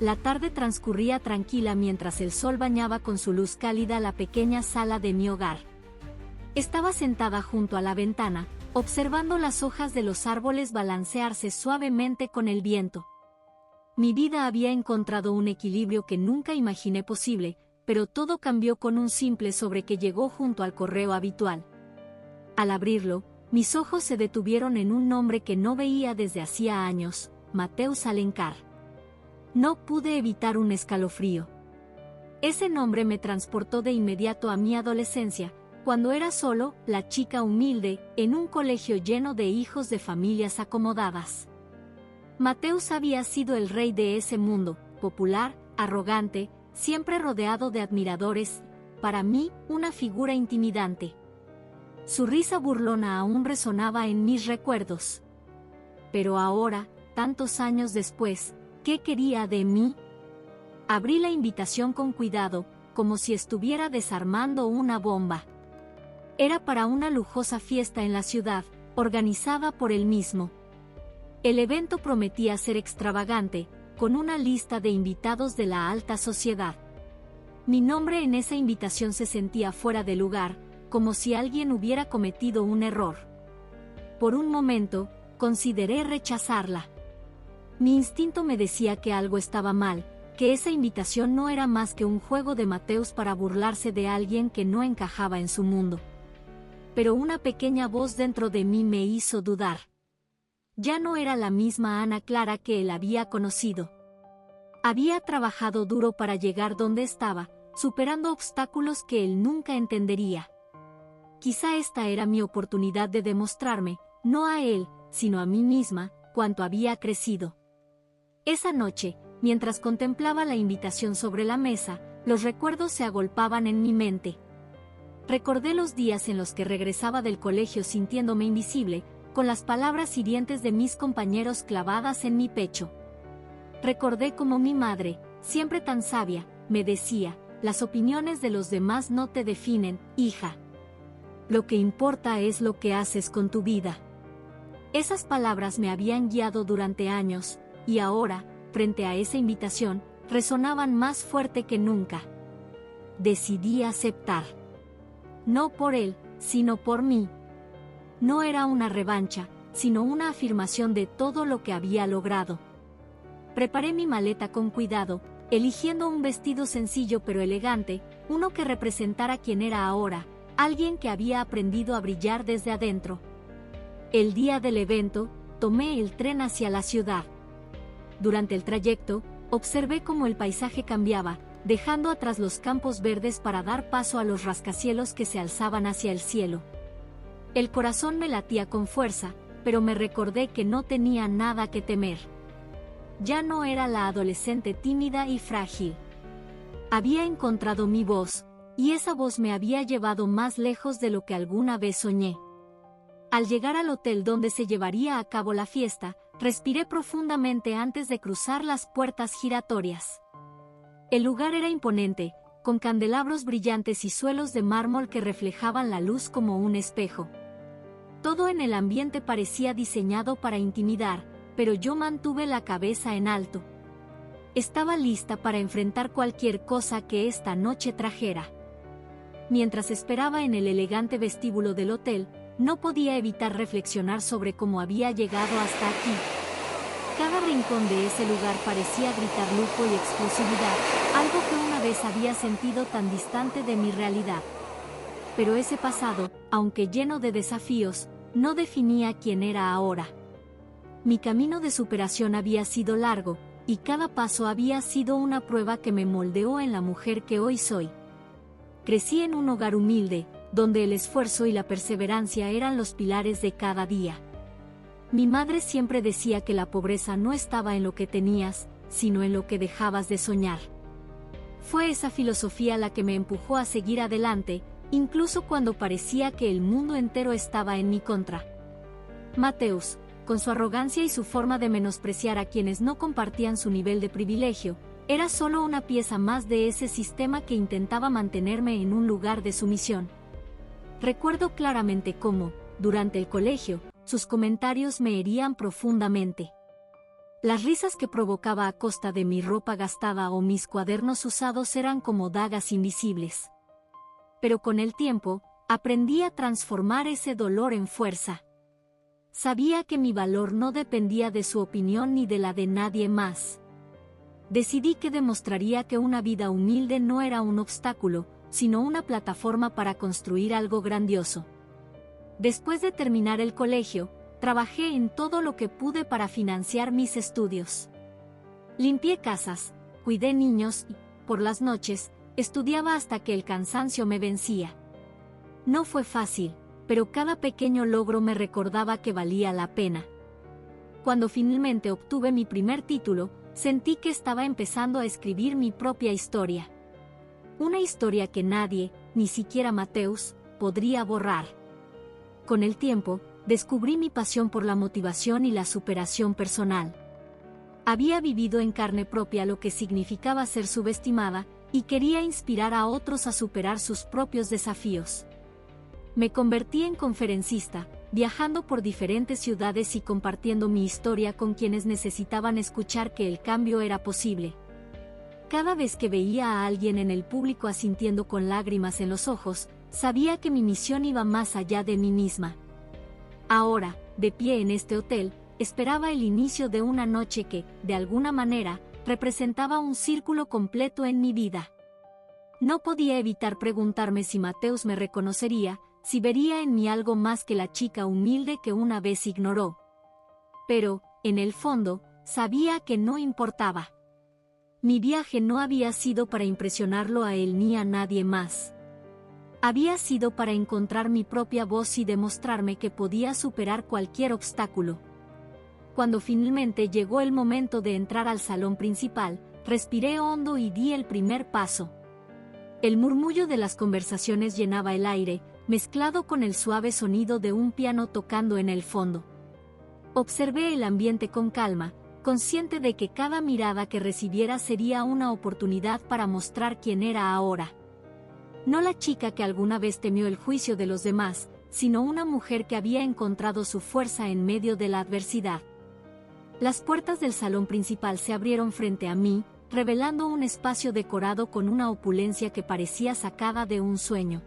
La tarde transcurría tranquila mientras el sol bañaba con su luz cálida la pequeña sala de mi hogar. Estaba sentada junto a la ventana, observando las hojas de los árboles balancearse suavemente con el viento. Mi vida había encontrado un equilibrio que nunca imaginé posible, pero todo cambió con un simple sobre que llegó junto al correo habitual. Al abrirlo, mis ojos se detuvieron en un nombre que no veía desde hacía años, Mateus Alencar. No pude evitar un escalofrío. Ese nombre me transportó de inmediato a mi adolescencia, cuando era solo la chica humilde, en un colegio lleno de hijos de familias acomodadas. Mateus había sido el rey de ese mundo, popular, arrogante, siempre rodeado de admiradores, para mí, una figura intimidante. Su risa burlona aún resonaba en mis recuerdos. Pero ahora, tantos años después, ¿qué quería de mí? Abrí la invitación con cuidado, como si estuviera desarmando una bomba. Era para una lujosa fiesta en la ciudad, organizada por él mismo. El evento prometía ser extravagante, con una lista de invitados de la alta sociedad. Mi nombre en esa invitación se sentía fuera de lugar, como si alguien hubiera cometido un error. Por un momento, consideré rechazarla. Mi instinto me decía que algo estaba mal, que esa invitación no era más que un juego de Mateus para burlarse de alguien que no encajaba en su mundo. Pero una pequeña voz dentro de mí me hizo dudar. Ya no era la misma Ana Clara que él había conocido. Había trabajado duro para llegar donde estaba, superando obstáculos que él nunca entendería. Quizá esta era mi oportunidad de demostrarme, no a él, sino a mí misma, cuánto había crecido. Esa noche, mientras contemplaba la invitación sobre la mesa, los recuerdos se agolpaban en mi mente. Recordé los días en los que regresaba del colegio sintiéndome invisible, con las palabras hirientes de mis compañeros clavadas en mi pecho. Recordé cómo mi madre, siempre tan sabia, me decía, las opiniones de los demás no te definen, hija. Lo que importa es lo que haces con tu vida. Esas palabras me habían guiado durante años, y ahora, frente a esa invitación, resonaban más fuerte que nunca. Decidí aceptar. No por él, sino por mí. No era una revancha, sino una afirmación de todo lo que había logrado. Preparé mi maleta con cuidado, eligiendo un vestido sencillo pero elegante, uno que representara quién era ahora, alguien que había aprendido a brillar desde adentro. El día del evento, tomé el tren hacia la ciudad. Durante el trayecto, observé cómo el paisaje cambiaba, dejando atrás los campos verdes para dar paso a los rascacielos que se alzaban hacia el cielo. El corazón me latía con fuerza, pero me recordé que no tenía nada que temer. Ya no era la adolescente tímida y frágil. Había encontrado mi voz, y esa voz me había llevado más lejos de lo que alguna vez soñé. Al llegar al hotel donde se llevaría a cabo la fiesta, respiré profundamente antes de cruzar las puertas giratorias. El lugar era imponente, con candelabros brillantes y suelos de mármol que reflejaban la luz como un espejo. Todo en el ambiente parecía diseñado para intimidar, pero yo mantuve la cabeza en alto. Estaba lista para enfrentar cualquier cosa que esta noche trajera. Mientras esperaba en el elegante vestíbulo del hotel, no podía evitar reflexionar sobre cómo había llegado hasta aquí. Cada rincón de ese lugar parecía gritar lujo y exclusividad, algo que una vez había sentido tan distante de mi realidad. Pero ese pasado, aunque lleno de desafíos, no definía quién era ahora. Mi camino de superación había sido largo, y cada paso había sido una prueba que me moldeó en la mujer que hoy soy. Crecí en un hogar humilde, donde el esfuerzo y la perseverancia eran los pilares de cada día. Mi madre siempre decía que la pobreza no estaba en lo que tenías, sino en lo que dejabas de soñar. Fue esa filosofía la que me empujó a seguir adelante, incluso cuando parecía que el mundo entero estaba en mi contra. Mateus, con su arrogancia y su forma de menospreciar a quienes no compartían su nivel de privilegio, era solo una pieza más de ese sistema que intentaba mantenerme en un lugar de sumisión. Recuerdo claramente cómo, durante el colegio, sus comentarios me herían profundamente. Las risas que provocaba a costa de mi ropa gastada o mis cuadernos usados eran como dagas invisibles. Pero con el tiempo, aprendí a transformar ese dolor en fuerza. Sabía que mi valor no dependía de su opinión ni de la de nadie más. Decidí que demostraría que una vida humilde no era un obstáculo, sino una plataforma para construir algo grandioso. Después de terminar el colegio, trabajé en todo lo que pude para financiar mis estudios. Limpié casas, cuidé niños y, por las noches, estudiaba hasta que el cansancio me vencía. No fue fácil, pero cada pequeño logro me recordaba que valía la pena. Cuando finalmente obtuve mi primer título, sentí que estaba empezando a escribir mi propia historia. Una historia que nadie, ni siquiera Mateus, podría borrar. Con el tiempo, descubrí mi pasión por la motivación y la superación personal. Había vivido en carne propia lo que significaba ser subestimada, y quería inspirar a otros a superar sus propios desafíos. Me convertí en conferencista, viajando por diferentes ciudades y compartiendo mi historia con quienes necesitaban escuchar que el cambio era posible. Cada vez que veía a alguien en el público asintiendo con lágrimas en los ojos, sabía que mi misión iba más allá de mí misma. Ahora, de pie en este hotel, esperaba el inicio de una noche que, de alguna manera, representaba un círculo completo en mi vida. No podía evitar preguntarme si Mateus me reconocería, si vería en mí algo más que la chica humilde que una vez ignoró. Pero, en el fondo, sabía que no importaba. Mi viaje no había sido para impresionarlo a él ni a nadie más. Había sido para encontrar mi propia voz y demostrarme que podía superar cualquier obstáculo. Cuando finalmente llegó el momento de entrar al salón principal, respiré hondo y di el primer paso. El murmullo de las conversaciones llenaba el aire, mezclado con el suave sonido de un piano tocando en el fondo. Observé el ambiente con calma, consciente de que cada mirada que recibiera sería una oportunidad para mostrar quién era ahora. No la chica que alguna vez temió el juicio de los demás, sino una mujer que había encontrado su fuerza en medio de la adversidad. Las puertas del salón principal se abrieron frente a mí, revelando un espacio decorado con una opulencia que parecía sacada de un sueño.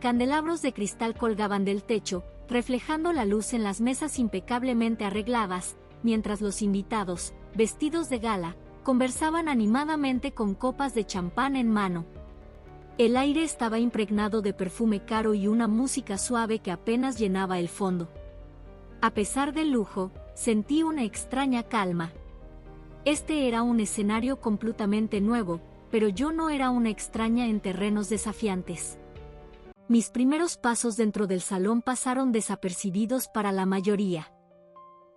Candelabros de cristal colgaban del techo, reflejando la luz en las mesas impecablemente arregladas, mientras los invitados, vestidos de gala, conversaban animadamente con copas de champán en mano. El aire estaba impregnado de perfume caro y una música suave que apenas llenaba el fondo. A pesar del lujo, sentí una extraña calma. Este era un escenario completamente nuevo, pero yo no era una extraña en terrenos desafiantes. Mis primeros pasos dentro del salón pasaron desapercibidos para la mayoría.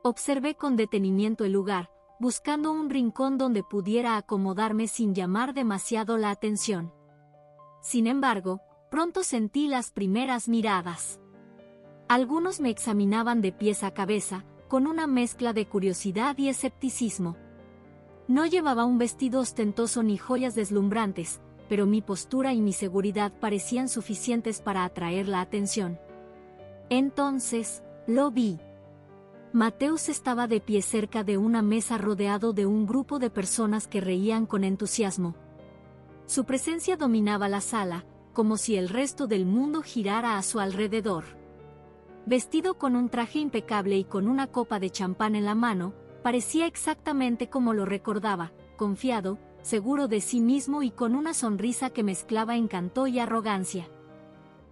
Observé con detenimiento el lugar, buscando un rincón donde pudiera acomodarme sin llamar demasiado la atención. Sin embargo, pronto sentí las primeras miradas. Algunos me examinaban de pies a cabeza, con una mezcla de curiosidad y escepticismo. No llevaba un vestido ostentoso ni joyas deslumbrantes, pero mi postura y mi seguridad parecían suficientes para atraer la atención. Entonces, lo vi. Mateus estaba de pie cerca de una mesa rodeado de un grupo de personas que reían con entusiasmo. Su presencia dominaba la sala, como si el resto del mundo girara a su alrededor. Vestido con un traje impecable y con una copa de champán en la mano, parecía exactamente como lo recordaba, confiado, seguro de sí mismo y con una sonrisa que mezclaba encanto y arrogancia.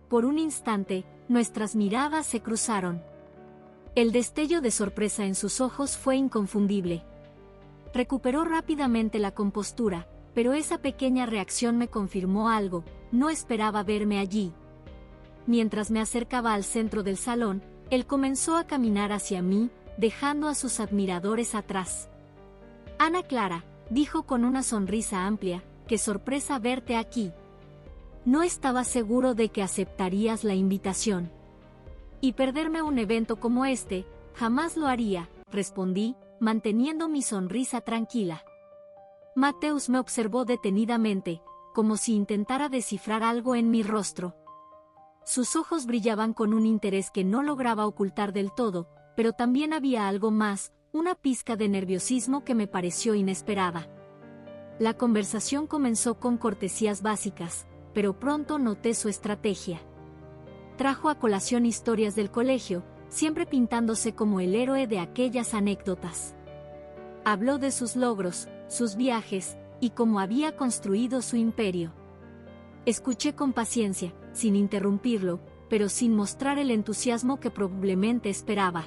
Por un instante, nuestras miradas se cruzaron. El destello de sorpresa en sus ojos fue inconfundible. Recuperó rápidamente la compostura, pero esa pequeña reacción me confirmó algo: no esperaba verme allí. Mientras me acercaba al centro del salón, él comenzó a caminar hacia mí, dejando a sus admiradores atrás. «Ana Clara», dijo con una sonrisa amplia, «qué sorpresa verte aquí. No estaba seguro de que aceptarías la invitación». «Y perderme un evento como este, jamás lo haría», respondí, manteniendo mi sonrisa tranquila. Mateus me observó detenidamente, como si intentara descifrar algo en mi rostro. Sus ojos brillaban con un interés que no lograba ocultar del todo, pero también había algo más, una pizca de nerviosismo que me pareció inesperada. La conversación comenzó con cortesías básicas, pero pronto noté su estrategia. Trajo a colación historias del colegio, siempre pintándose como el héroe de aquellas anécdotas. Habló de sus logros, sus viajes, y cómo había construido su imperio. Escuché con paciencia, sin interrumpirlo, pero sin mostrar el entusiasmo que probablemente esperaba.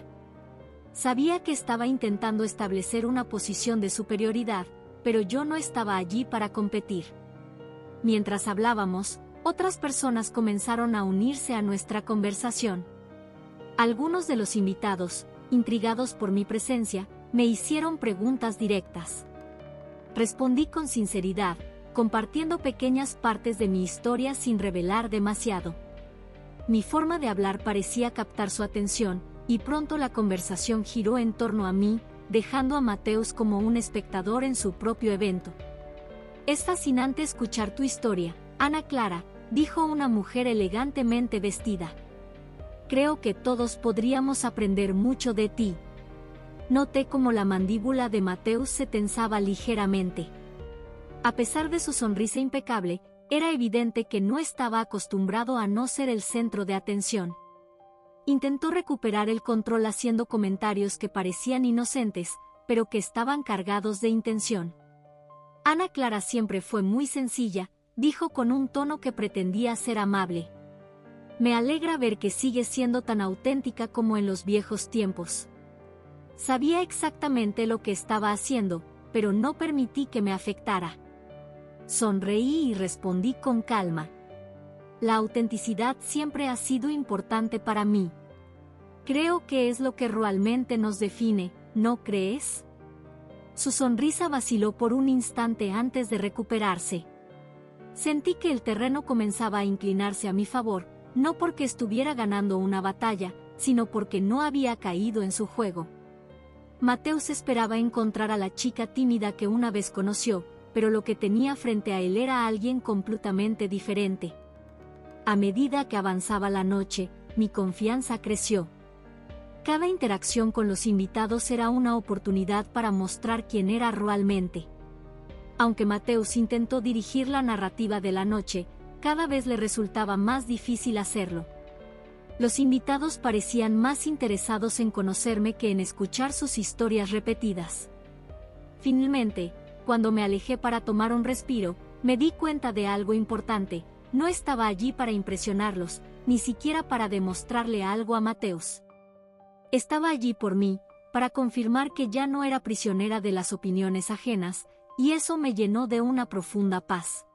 Sabía que estaba intentando establecer una posición de superioridad, pero yo no estaba allí para competir. Mientras hablábamos, otras personas comenzaron a unirse a nuestra conversación. Algunos de los invitados, intrigados por mi presencia, me hicieron preguntas directas. Respondí con sinceridad, compartiendo pequeñas partes de mi historia sin revelar demasiado. Mi forma de hablar parecía captar su atención, y pronto la conversación giró en torno a mí, dejando a Mateusz como un espectador en su propio evento. «Es fascinante escuchar tu historia, Ana Clara», dijo una mujer elegantemente vestida. «Creo que todos podríamos aprender mucho de ti». Noté cómo la mandíbula de Mateusz se tensaba ligeramente. A pesar de su sonrisa impecable, era evidente que no estaba acostumbrado a no ser el centro de atención. Intentó recuperar el control haciendo comentarios que parecían inocentes, pero que estaban cargados de intención. «Ana Clara siempre fue muy sencilla», dijo con un tono que pretendía ser amable. «Me alegra ver que sigue siendo tan auténtica como en los viejos tiempos». Sabía exactamente lo que estaba haciendo, pero no permití que me afectara. Sonreí y respondí con calma. «La autenticidad siempre ha sido importante para mí. Creo que es lo que realmente nos define, ¿no crees?». Su sonrisa vaciló por un instante antes de recuperarse. Sentí que el terreno comenzaba a inclinarse a mi favor, no porque estuviera ganando una batalla, sino porque no había caído en su juego. Mateusz esperaba encontrar a la chica tímida que una vez conoció, pero lo que tenía frente a él era alguien completamente diferente. A medida que avanzaba la noche, mi confianza creció. Cada interacción con los invitados era una oportunidad para mostrar quién era realmente. Aunque Mateusz intentó dirigir la narrativa de la noche, cada vez le resultaba más difícil hacerlo. Los invitados parecían más interesados en conocerme que en escuchar sus historias repetidas. Finalmente, cuando me alejé para tomar un respiro, me di cuenta de algo importante: no estaba allí para impresionarlos, ni siquiera para demostrarle algo a Mateusz. Estaba allí por mí, para confirmar que ya no era prisionera de las opiniones ajenas, y eso me llenó de una profunda paz.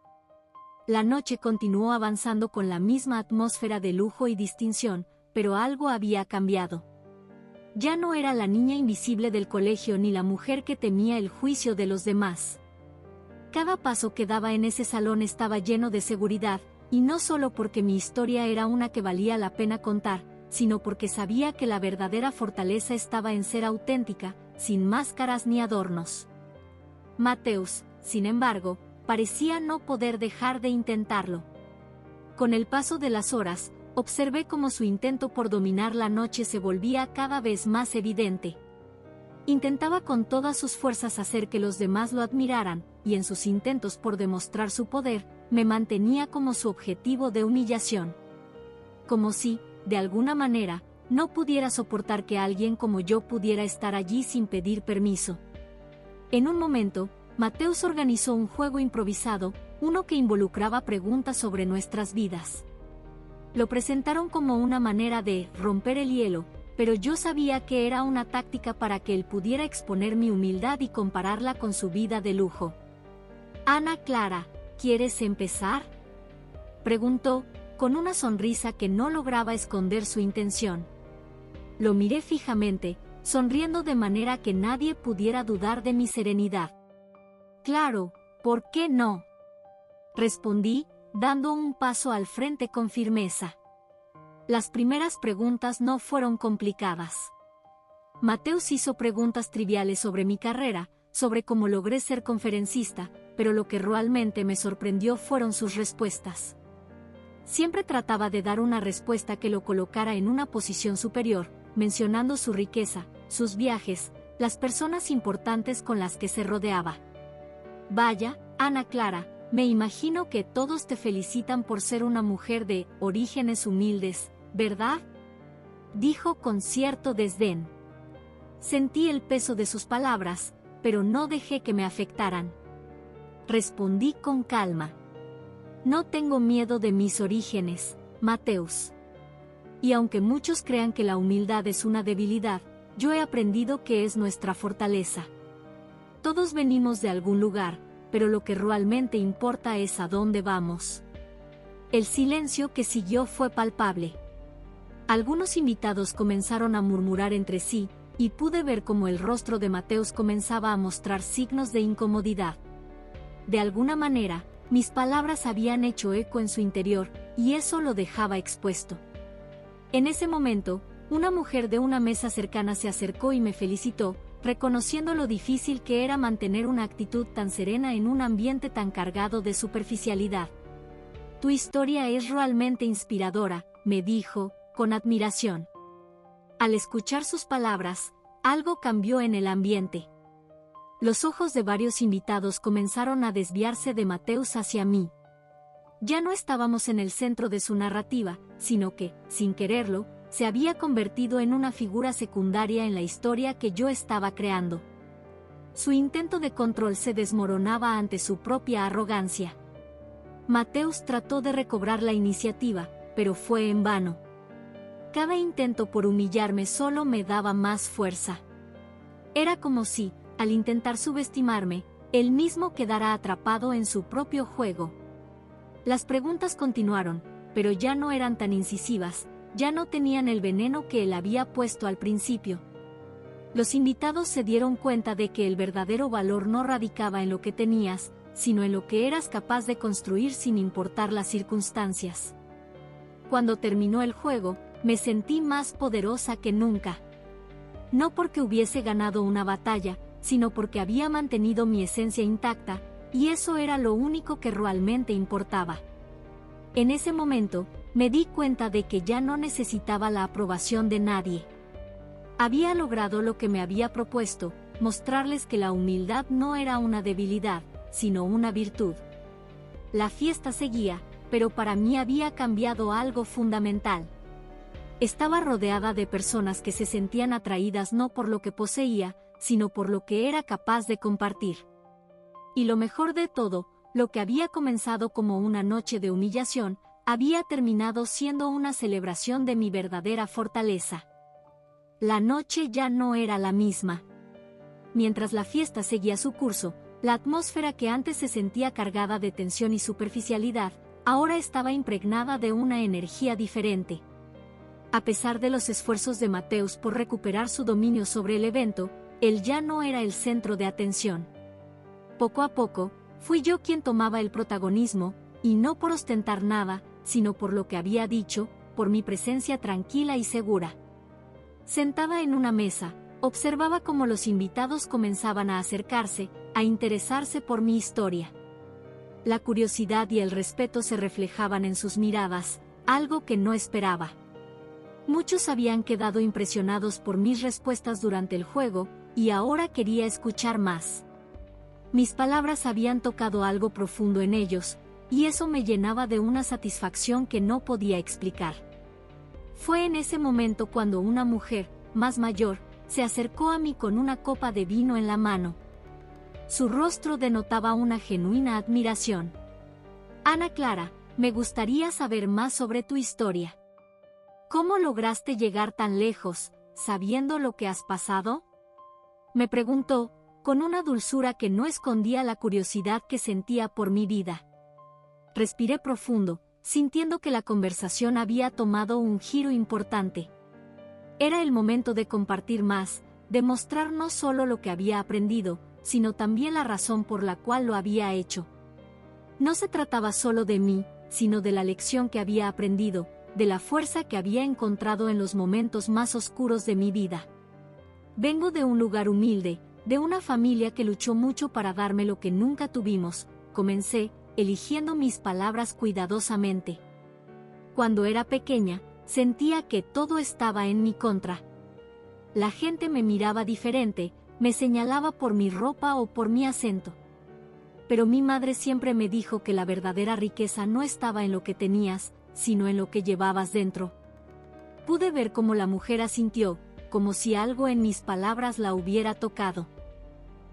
La noche continuó avanzando con la misma atmósfera de lujo y distinción, pero algo había cambiado. Ya no era la niña invisible del colegio ni la mujer que temía el juicio de los demás. Cada paso que daba en ese salón estaba lleno de seguridad, y no solo porque mi historia era una que valía la pena contar, sino porque sabía que la verdadera fortaleza estaba en ser auténtica, sin máscaras ni adornos. Mateusz, sin embargo, parecía no poder dejar de intentarlo. Con el paso de las horas, observé cómo su intento por dominar la noche se volvía cada vez más evidente. Intentaba con todas sus fuerzas hacer que los demás lo admiraran, y en sus intentos por demostrar su poder, me mantenía como su objetivo de humillación. Como si, de alguna manera, no pudiera soportar que alguien como yo pudiera estar allí sin pedir permiso. En un momento, Mateusz organizó un juego improvisado, uno que involucraba preguntas sobre nuestras vidas. Lo presentaron como una manera de romper el hielo, pero yo sabía que era una táctica para que él pudiera exponer mi humildad y compararla con su vida de lujo. «Ana Clara, ¿quieres empezar?», preguntó, con una sonrisa que no lograba esconder su intención. Lo miré fijamente, sonriendo de manera que nadie pudiera dudar de mi serenidad. «Claro, ¿por qué no?», respondí, dando un paso al frente con firmeza. Las primeras preguntas no fueron complicadas. Mateusz hizo preguntas triviales sobre mi carrera, sobre cómo logré ser conferencista, pero lo que realmente me sorprendió fueron sus respuestas. Siempre trataba de dar una respuesta que lo colocara en una posición superior, mencionando su riqueza, sus viajes, las personas importantes con las que se rodeaba. Vaya, Ana Clara, me imagino que todos te felicitan por ser una mujer de orígenes humildes, ¿verdad?, dijo con cierto desdén. Sentí el peso de sus palabras, pero no dejé que me afectaran. Respondí con calma. No tengo miedo de mis orígenes, Mateus. Y aunque muchos crean que la humildad es una debilidad, yo he aprendido que es nuestra fortaleza. Todos venimos de algún lugar, pero lo que realmente importa es a dónde vamos. El silencio que siguió fue palpable. Algunos invitados comenzaron a murmurar entre sí, y pude ver cómo el rostro de Mateus comenzaba a mostrar signos de incomodidad. De alguna manera, mis palabras habían hecho eco en su interior, y eso lo dejaba expuesto. En ese momento, una mujer de una mesa cercana se acercó y me felicitó, reconociendo lo difícil que era mantener una actitud tan serena en un ambiente tan cargado de superficialidad. Tu historia es realmente inspiradora, me dijo, con admiración. Al escuchar sus palabras, algo cambió en el ambiente. Los ojos de varios invitados comenzaron a desviarse de Mateus hacia mí. Ya no estábamos en el centro de su narrativa, sino que, sin quererlo, se había convertido en una figura secundaria en la historia que yo estaba creando. Su intento de control se desmoronaba ante su propia arrogancia. Mateus trató de recobrar la iniciativa, pero fue en vano. Cada intento por humillarme solo me daba más fuerza. Era como si, al intentar subestimarme, él mismo quedara atrapado en su propio juego. Las preguntas continuaron, pero ya no eran tan incisivas, ya no tenían el veneno que él había puesto al principio. Los invitados se dieron cuenta de que el verdadero valor no radicaba en lo que tenías, sino en lo que eras capaz de construir sin importar las circunstancias. Cuando terminó el juego, me sentí más poderosa que nunca. No porque hubiese ganado una batalla, sino porque había mantenido mi esencia intacta, y eso era lo único que realmente importaba. En ese momento, me di cuenta de que ya no necesitaba la aprobación de nadie. Había logrado lo que me había propuesto, mostrarles que la humildad no era una debilidad, sino una virtud. La fiesta seguía, pero para mí había cambiado algo fundamental. Estaba rodeada de personas que se sentían atraídas no por lo que poseía, sino por lo que era capaz de compartir. Y lo mejor de todo, lo que había comenzado como una noche de humillación, había terminado siendo una celebración de mi verdadera fortaleza. La noche ya no era la misma. Mientras la fiesta seguía su curso, la atmósfera que antes se sentía cargada de tensión y superficialidad, ahora estaba impregnada de una energía diferente. A pesar de los esfuerzos de Mateus por recuperar su dominio sobre el evento, él ya no era el centro de atención. Poco a poco, fui yo quien tomaba el protagonismo, y no por ostentar nada, sino por lo que había dicho, por mi presencia tranquila y segura. Sentada en una mesa, observaba cómo los invitados comenzaban a acercarse, a interesarse por mi historia. La curiosidad y el respeto se reflejaban en sus miradas, algo que no esperaba. Muchos habían quedado impresionados por mis respuestas durante el juego, y ahora quería escuchar más. Mis palabras habían tocado algo profundo en ellos, y eso me llenaba de una satisfacción que no podía explicar. Fue en ese momento cuando una mujer, más mayor, se acercó a mí con una copa de vino en la mano. Su rostro denotaba una genuina admiración. Ana Clara, me gustaría saber más sobre tu historia. ¿Cómo lograste llegar tan lejos, sabiendo lo que has pasado? Me preguntó, con una dulzura que no escondía la curiosidad que sentía por mi vida. Respiré profundo, sintiendo que la conversación había tomado un giro importante. Era el momento de compartir más, de mostrar no solo lo que había aprendido, sino también la razón por la cual lo había hecho. No se trataba solo de mí, sino de la lección que había aprendido, de la fuerza que había encontrado en los momentos más oscuros de mi vida. Vengo de un lugar humilde, de una familia que luchó mucho para darme lo que nunca tuvimos, comencé, eligiendo mis palabras cuidadosamente. Cuando era pequeña, sentía que todo estaba en mi contra. La gente me miraba diferente, me señalaba por mi ropa o por mi acento. Pero mi madre siempre me dijo que la verdadera riqueza no estaba en lo que tenías, sino en lo que llevabas dentro. Pude ver cómo la mujer asintió, como si algo en mis palabras la hubiera tocado.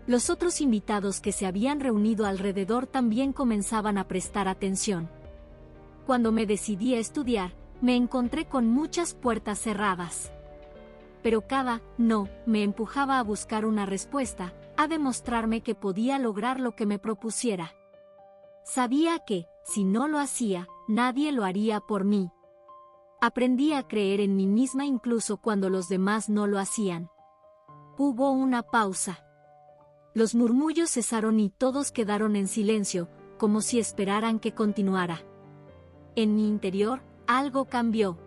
Los otros invitados que se habían reunido alrededor también comenzaban a prestar atención. Cuando me decidí a estudiar, me encontré con muchas puertas cerradas. Pero cada no me empujaba a buscar una respuesta, a demostrarme que podía lograr lo que me propusiera. Sabía que, si no lo hacía, nadie lo haría por mí. Aprendí a creer en mí misma incluso cuando los demás no lo hacían. Hubo una pausa. Los murmullos cesaron y todos quedaron en silencio, como si esperaran que continuara. En mi interior, algo cambió.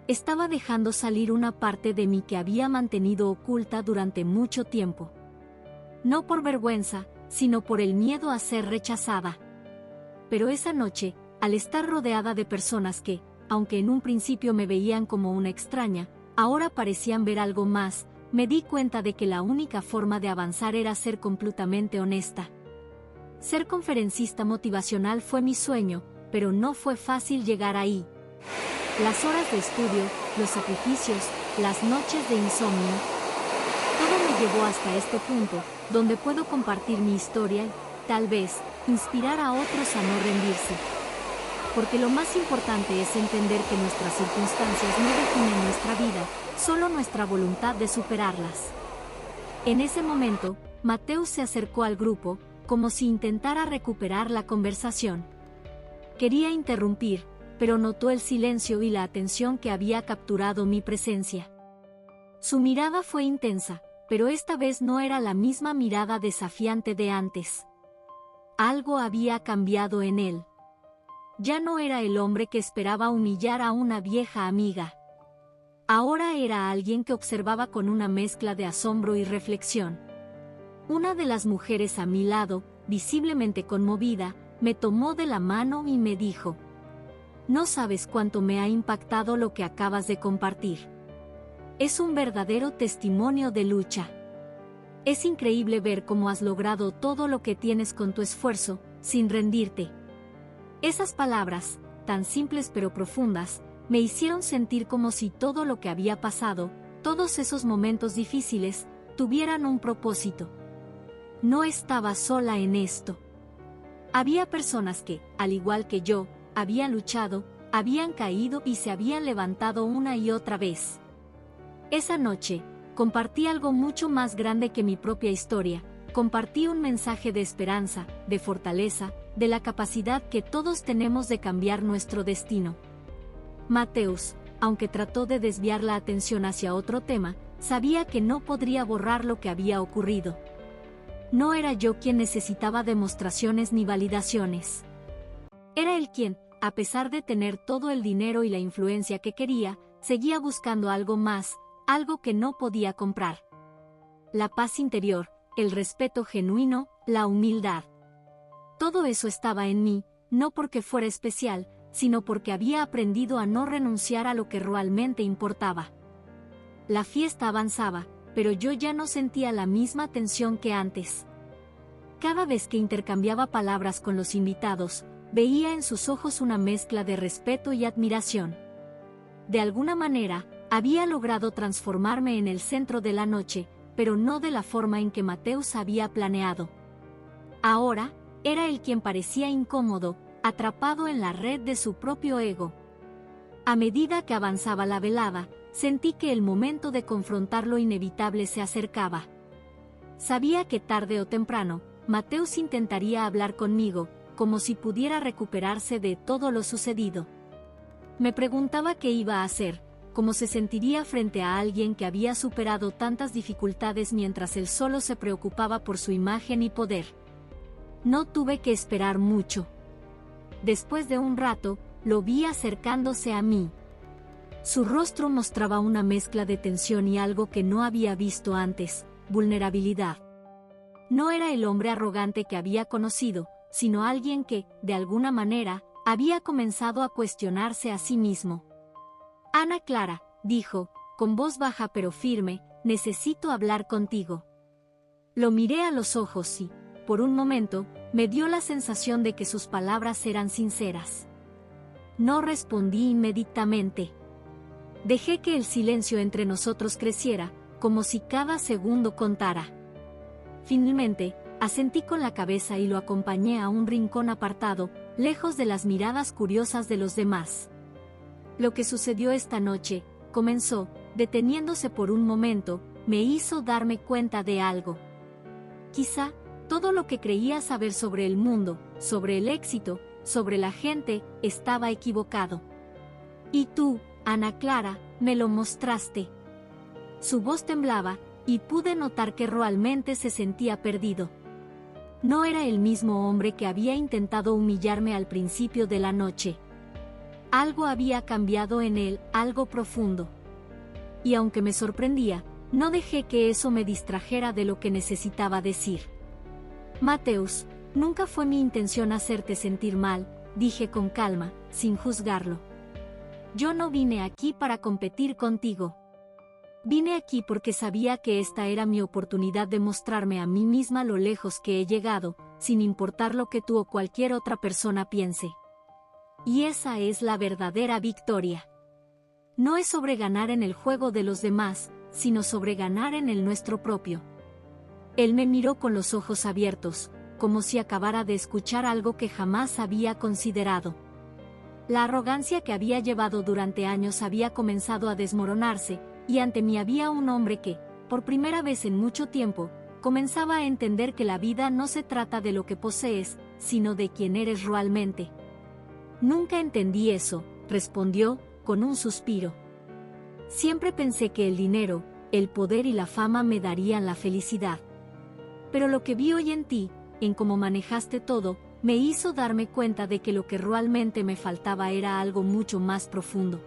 Estaba dejando salir una parte de mí que había mantenido oculta durante mucho tiempo. No por vergüenza, sino por el miedo a ser rechazada. Pero esa noche, al estar rodeada de personas que, aunque en un principio me veían como una extraña, ahora parecían ver algo más, me di cuenta de que la única forma de avanzar era ser completamente honesta. Ser conferencista motivacional fue mi sueño, pero no fue fácil llegar ahí. Las horas de estudio, los sacrificios, las noches de insomnio, todo me llevó hasta este punto, donde puedo compartir mi historia y, tal vez, inspirar a otros a no rendirse. Porque lo más importante es entender que nuestras circunstancias no definen nuestra vida, solo nuestra voluntad de superarlas. En ese momento, Mateus se acercó al grupo, como si intentara recuperar la conversación. Quería interrumpir, pero notó el silencio y la atención que había capturado mi presencia. Su mirada fue intensa, pero esta vez no era la misma mirada desafiante de antes. Algo había cambiado en él. Ya no era el hombre que esperaba humillar a una vieja amiga. Ahora era alguien que observaba con una mezcla de asombro y reflexión. Una de las mujeres a mi lado, visiblemente conmovida, me tomó de la mano y me dijo: «No sabes cuánto me ha impactado lo que acabas de compartir. Es un verdadero testimonio de lucha. Es increíble ver cómo has logrado todo lo que tienes con tu esfuerzo, sin rendirte». Esas palabras, tan simples pero profundas, me hicieron sentir como si todo lo que había pasado, todos esos momentos difíciles, tuvieran un propósito. No estaba sola en esto. Había personas que, al igual que yo, habían luchado, habían caído y se habían levantado una y otra vez. Esa noche, compartí algo mucho más grande que mi propia historia. Compartí un mensaje de esperanza, de fortaleza, de la capacidad que todos tenemos de cambiar nuestro destino. Mateus, aunque trató de desviar la atención hacia otro tema, sabía que no podría borrar lo que había ocurrido. No era yo quien necesitaba demostraciones ni validaciones. Era él quien, a pesar de tener todo el dinero y la influencia que quería, seguía buscando algo más, algo que no podía comprar. La paz interior, el respeto genuino, la humildad. Todo eso estaba en mí, no porque fuera especial, sino porque había aprendido a no renunciar a lo que realmente importaba. La fiesta avanzaba, pero yo ya no sentía la misma tensión que antes. Cada vez que intercambiaba palabras con los invitados, veía en sus ojos una mezcla de respeto y admiración. De alguna manera, había logrado transformarme en el centro de la noche, pero no de la forma en que Mateus había planeado. Ahora, era él quien parecía incómodo, atrapado en la red de su propio ego. A medida que avanzaba la velada, sentí que el momento de confrontar lo inevitable se acercaba. Sabía que tarde o temprano, Mateus intentaría hablar conmigo, como si pudiera recuperarse de todo lo sucedido. Me preguntaba qué iba a hacer, cómo se sentiría frente a alguien que había superado tantas dificultades mientras él solo se preocupaba por su imagen y poder. No tuve que esperar mucho. Después de un rato, lo vi acercándose a mí. Su rostro mostraba una mezcla de tensión y algo que no había visto antes, vulnerabilidad. No era el hombre arrogante que había conocido, sino alguien que, de alguna manera, había comenzado a cuestionarse a sí mismo. «Ana Clara», dijo, con voz baja pero firme, «necesito hablar contigo». Lo miré a los ojos y, por un momento, me dio la sensación de que sus palabras eran sinceras. No respondí inmediatamente. Dejé que el silencio entre nosotros creciera, como si cada segundo contara. Finalmente, asentí con la cabeza y lo acompañé a un rincón apartado, lejos de las miradas curiosas de los demás. Lo que sucedió esta noche, comenzó, deteniéndose por un momento, me hizo darme cuenta de algo. Quizá, todo lo que creía saber sobre el mundo, sobre el éxito, sobre la gente, estaba equivocado. Y tú, Ana Clara, me lo mostraste. Su voz temblaba, y pude notar que realmente se sentía perdido. No era el mismo hombre que había intentado humillarme al principio de la noche. Algo había cambiado en él, algo profundo. Y aunque me sorprendía, no dejé que eso me distrajera de lo que necesitaba decir. Mateus, nunca fue mi intención hacerte sentir mal, dije con calma, sin juzgarlo. Yo no vine aquí para competir contigo. Vine aquí porque sabía que esta era mi oportunidad de mostrarme a mí misma lo lejos que he llegado, sin importar lo que tú o cualquier otra persona piense. Y esa es la verdadera victoria. No es sobre ganar en el juego de los demás, sino sobre ganar en el nuestro propio. Él me miró con los ojos abiertos, como si acabara de escuchar algo que jamás había considerado. La arrogancia que había llevado durante años había comenzado a desmoronarse, y ante mí había un hombre que, por primera vez en mucho tiempo, comenzaba a entender que la vida no se trata de lo que posees, sino de quién eres realmente. Nunca entendí eso, respondió, con un suspiro. Siempre pensé que el dinero, el poder y la fama me darían la felicidad. Pero lo que vi hoy en ti, en cómo manejaste todo, me hizo darme cuenta de que lo que realmente me faltaba era algo mucho más profundo.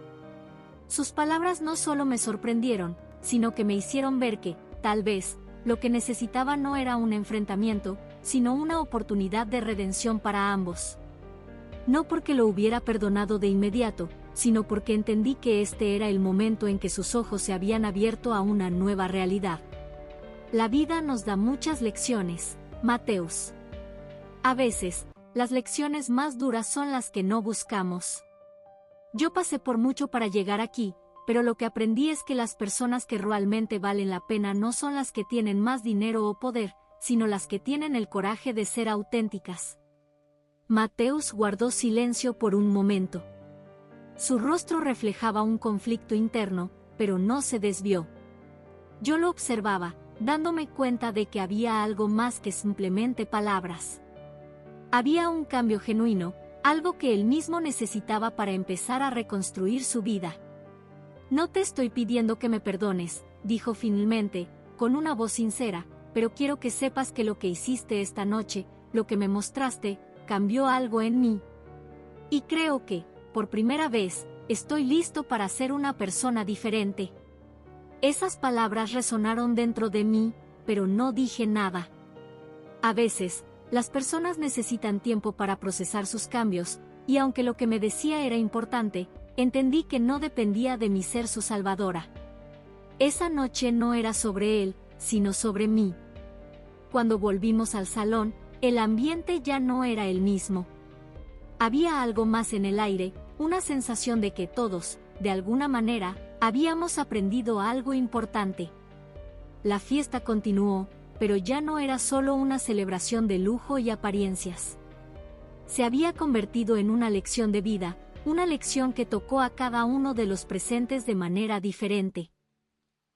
Sus palabras no solo me sorprendieron, sino que me hicieron ver que, tal vez, lo que necesitaba no era un enfrentamiento, sino una oportunidad de redención para ambos. No porque lo hubiera perdonado de inmediato, sino porque entendí que este era el momento en que sus ojos se habían abierto a una nueva realidad. La vida nos da muchas lecciones, Mateus. A veces, las lecciones más duras son las que no buscamos. Yo pasé por mucho para llegar aquí, pero lo que aprendí es que las personas que realmente valen la pena no son las que tienen más dinero o poder, sino las que tienen el coraje de ser auténticas. Mateus guardó silencio por un momento. Su rostro reflejaba un conflicto interno, pero no se desvió. Yo lo observaba, dándome cuenta de que había algo más que simplemente palabras. Había un cambio genuino, algo que él mismo necesitaba para empezar a reconstruir su vida. No te estoy pidiendo que me perdones, dijo finalmente, con una voz sincera, pero quiero que sepas que lo que hiciste esta noche, lo que me mostraste, cambió algo en mí. Y creo que, por primera vez, estoy listo para ser una persona diferente. Esas palabras resonaron dentro de mí, pero no dije nada. A veces, las personas necesitan tiempo para procesar sus cambios, y aunque lo que me decía era importante, entendí que no dependía de mi ser su salvadora. Esa noche no era sobre él, sino sobre mí. Cuando volvimos al salón, el ambiente ya no era el mismo. Había algo más en el aire, una sensación de que todos, de alguna manera, habíamos aprendido algo importante. La fiesta continuó, pero ya no era solo una celebración de lujo y apariencias. Se había convertido en una lección de vida, una lección que tocó a cada uno de los presentes de manera diferente.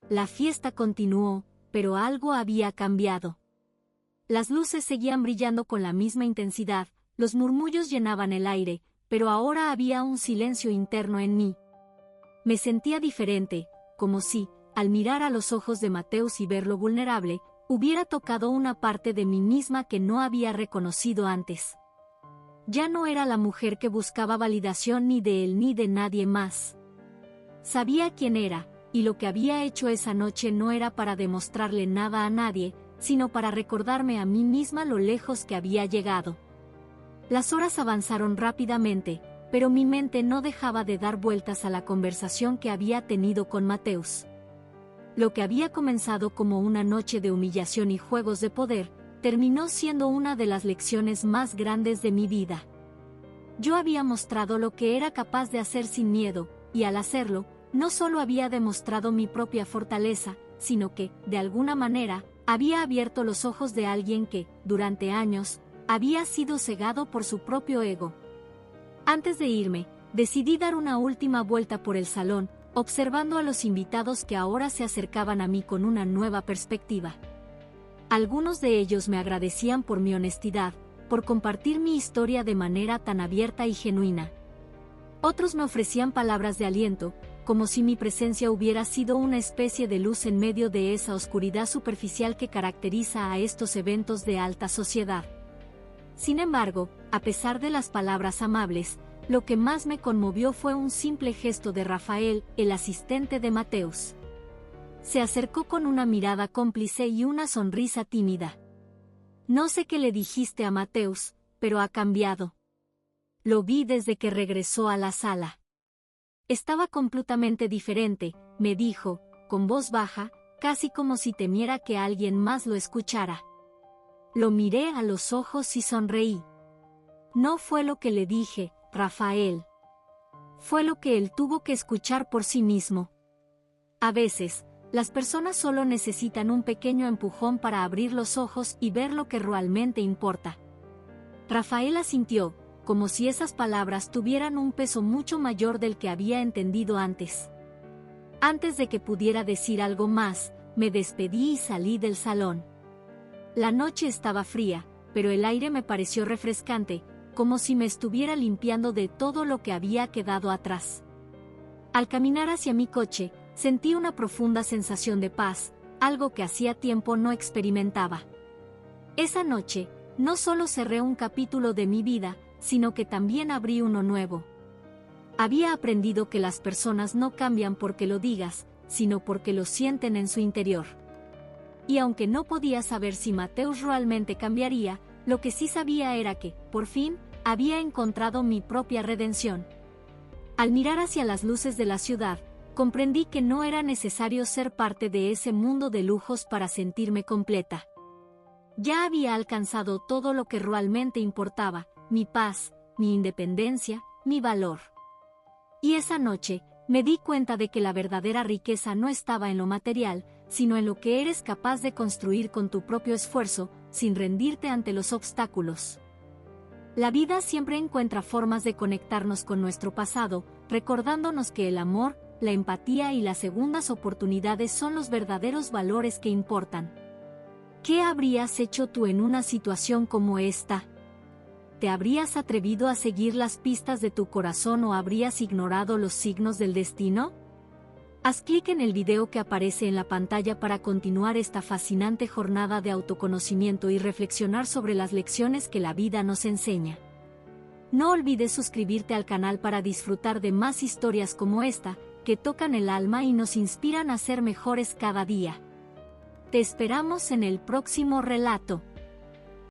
La fiesta continuó, pero algo había cambiado. Las luces seguían brillando con la misma intensidad, los murmullos llenaban el aire, pero ahora había un silencio interno en mí. Me sentía diferente, como si, al mirar a los ojos de Mateus y verlo vulnerable, hubiera tocado una parte de mí misma que no había reconocido antes. Ya no era la mujer que buscaba validación ni de él ni de nadie más. Sabía quién era, y lo que había hecho esa noche no era para demostrarle nada a nadie, sino para recordarme a mí misma lo lejos que había llegado. Las horas avanzaron rápidamente, pero mi mente no dejaba de dar vueltas a la conversación que había tenido con Mateus. lo que había comenzado como una noche de humillación y juegos de poder, terminó siendo una de las lecciones más grandes de mi vida. Yo había mostrado lo que era capaz de hacer sin miedo, y al hacerlo, no solo había demostrado mi propia fortaleza, sino que, de alguna manera, había abierto los ojos de alguien que, durante años, había sido cegado por su propio ego. Antes de irme, decidí dar una última vuelta por el salón, observando a los invitados que ahora se acercaban a mí con una nueva perspectiva. Algunos de ellos me agradecían por mi honestidad, por compartir mi historia de manera tan abierta y genuina. Otros me ofrecían palabras de aliento, como si mi presencia hubiera sido una especie de luz en medio de esa oscuridad superficial que caracteriza a estos eventos de alta sociedad. Sin embargo, a pesar de las palabras amables, lo que más me conmovió fue un simple gesto de Rafael, el asistente de Mateus. Se acercó con una mirada cómplice y una sonrisa tímida. No sé qué le dijiste a Mateus, pero ha cambiado. Lo vi desde que regresó a la sala. Estaba completamente diferente, me dijo, con voz baja, casi como si temiera que alguien más lo escuchara. Lo miré a los ojos y sonreí. No fue lo que le dije, Rafael. Fue lo que él tuvo que escuchar por sí mismo. A veces, las personas solo necesitan un pequeño empujón para abrir los ojos y ver lo que realmente importa. Rafael asintió, como si esas palabras tuvieran un peso mucho mayor del que había entendido antes. Antes de que pudiera decir algo más, me despedí y salí del salón. La noche estaba fría, pero el aire me pareció refrescante, como si me estuviera limpiando de todo lo que había quedado atrás. Al caminar hacia mi coche, sentí una profunda sensación de paz, algo que hacía tiempo no experimentaba. Esa noche, no solo cerré un capítulo de mi vida, sino que también abrí uno nuevo. Había aprendido que las personas no cambian porque lo digas, sino porque lo sienten en su interior. Y aunque no podía saber si Mateus realmente cambiaría, lo que sí sabía era que, por fin, había encontrado mi propia redención. Al mirar hacia las luces de la ciudad, comprendí que no era necesario ser parte de ese mundo de lujos para sentirme completa. Ya había alcanzado todo lo que realmente importaba, mi paz, mi independencia, mi valor. Y esa noche, me di cuenta de que la verdadera riqueza no estaba en lo material, sino en lo que eres capaz de construir con tu propio esfuerzo, sin rendirte ante los obstáculos. La vida siempre encuentra formas de conectarnos con nuestro pasado, recordándonos que el amor, la empatía y las segundas oportunidades son los verdaderos valores que importan. ¿Qué habrías hecho tú en una situación como esta? ¿Te habrías atrevido a seguir las pistas de tu corazón o habrías ignorado los signos del destino? Haz clic en el video que aparece en la pantalla para continuar esta fascinante jornada de autoconocimiento y reflexionar sobre las lecciones que la vida nos enseña. No olvides suscribirte al canal para disfrutar de más historias como esta, que tocan el alma y nos inspiran a ser mejores cada día. Te esperamos en el próximo relato.